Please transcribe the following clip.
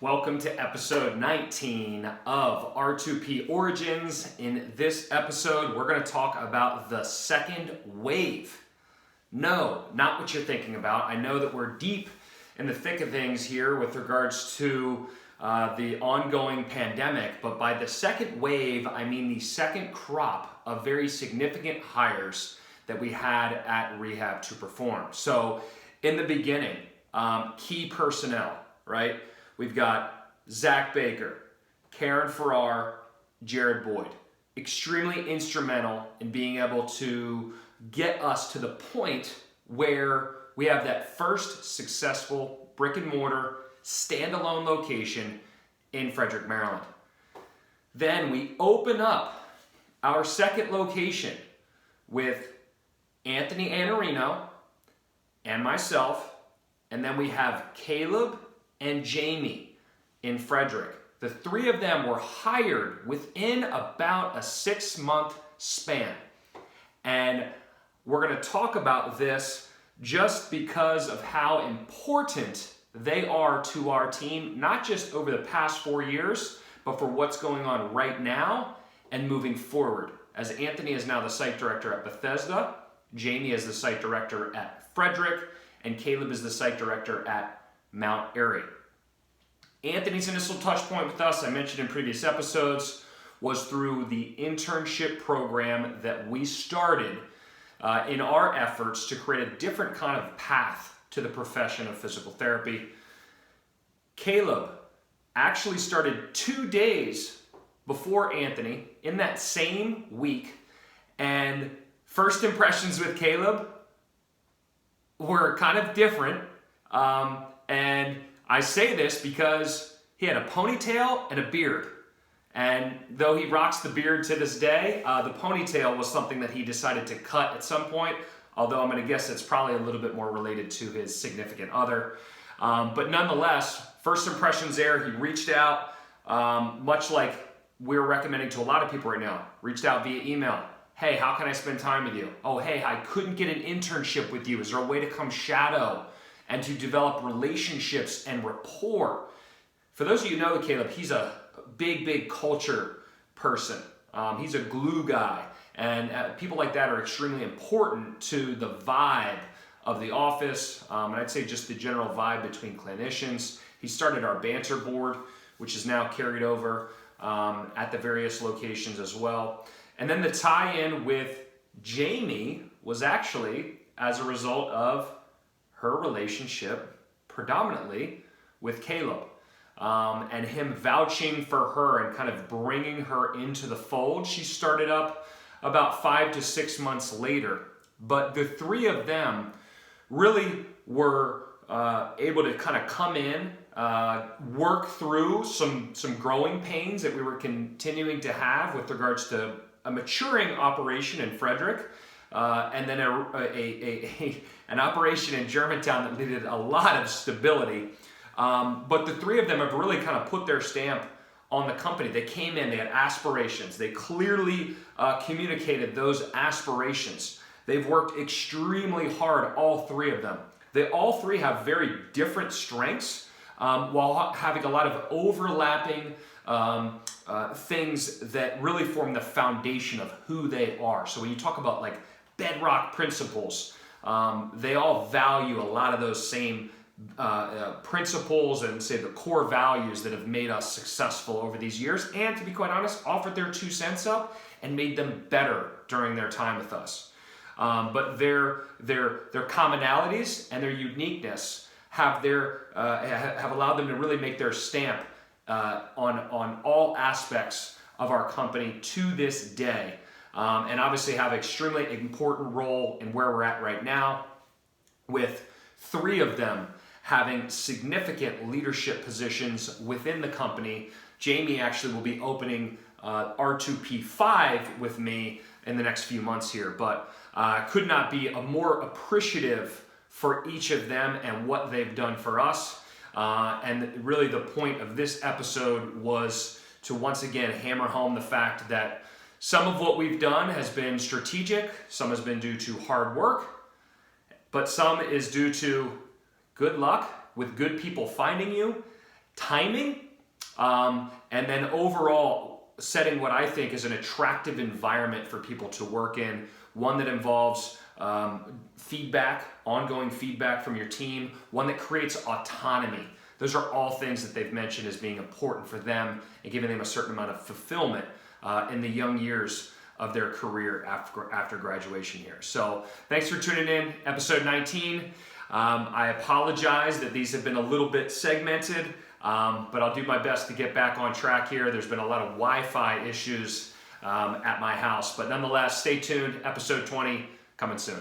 Welcome to episode 19 of R2P Origins. In this episode, we're going to talk about the second wave. No, not what you're thinking about. I know that we're deep in the thick of things here with regards to the ongoing pandemic, but by the second wave, I mean the second crop of very significant hires that we had at Rehab to Perform. So in the beginning, key personnel, right? We've got Zach Baker, Karen Farrar, Jared Boyd. Extremely instrumental in being able to get us to the point where we have that first successful brick and mortar standalone location in Frederick, Maryland. Then we open up our second location with Anthony Anarino and myself, and then we have Caleb and Jamie in Frederick. The three of them were hired within about a 6-month span. And we're going to talk about this just because of how important they are to our team, not just over the past 4 years, but for what's going on right now and moving forward. As Anthony is now the site director at Bethesda, Jamie is the site director at Frederick, and Caleb is the site director at Mount Airy. Anthony's initial touch point with us, I mentioned in previous episodes, was through the internship program that we started in our efforts to create a different kind of path to the profession of physical therapy. Caleb actually started 2 days before Anthony in that same week, and first impressions with Caleb were kind of different. And I say this because he had a ponytail and a beard. And though he rocks the beard to this day, the ponytail was something that he decided to cut at some point, although I'm going to guess it's probably a little bit more related to his significant other. But nonetheless, first impressions there, he reached out, much like we're recommending to a lot of people right now, reached out via email. Hey, how can I spend time with you? Oh, hey, I couldn't get an internship with you. Is there a way to come shadow and to develop relationships and rapport? For those of you who know Caleb, he's a big culture person. He's a glue guy. And people like that are extremely important to the vibe of the office. And I'd say just the general vibe between clinicians. He started our banter board, which is now carried over at the various locations as well. And then the tie-in with Jamie was actually as a result of her relationship predominantly with Caleb, and him vouching for her and kind of bringing her into the fold. She started up about 5 to 6 months later, but the three of them really were able to kind of come in, work through some growing pains that we were continuing to have with regards to a maturing operation in Frederick, and then an operation in Germantown that needed a lot of stability. But the three of them have really kind of put their stamp on the company. They came in, they had aspirations. They clearly communicated those aspirations. They've worked extremely hard, all three of them. They all three have very different strengths while having a lot of overlapping things that really form the foundation of who they are. So when you talk about like bedrock principles, they all value a lot of those same principles and say the core values that have made us successful over these years, and to be quite honest, offered their 2 cents up and made them better during their time with us. But their commonalities and their uniqueness have allowed them to really make their stamp on all aspects of our company to this day, and obviously have an extremely important role in where we're at right now, with 3 of them having significant leadership positions within the company. Jamie actually will be opening R2P 5 with me in the next few months here, but could not be more appreciative for each of them and what they've done for us. And really the point of this episode was to once again hammer home the fact that some of what we've done has been strategic, some has been due to hard work, but some is due to good luck with good people finding you, timing, and then overall setting what I think is an attractive environment for people to work in, one that involves feedback, ongoing feedback from your team, one that creates autonomy. Those are all things that they've mentioned as being important for them and giving them a certain amount of fulfillment in the young years of their career after graduation here. So thanks for tuning in, episode 19. I apologize that these have been a little bit segmented, but I'll do my best to get back on track here. There's been a lot of Wi-Fi issues at my house, but nonetheless, stay tuned. Episode 20 coming soon.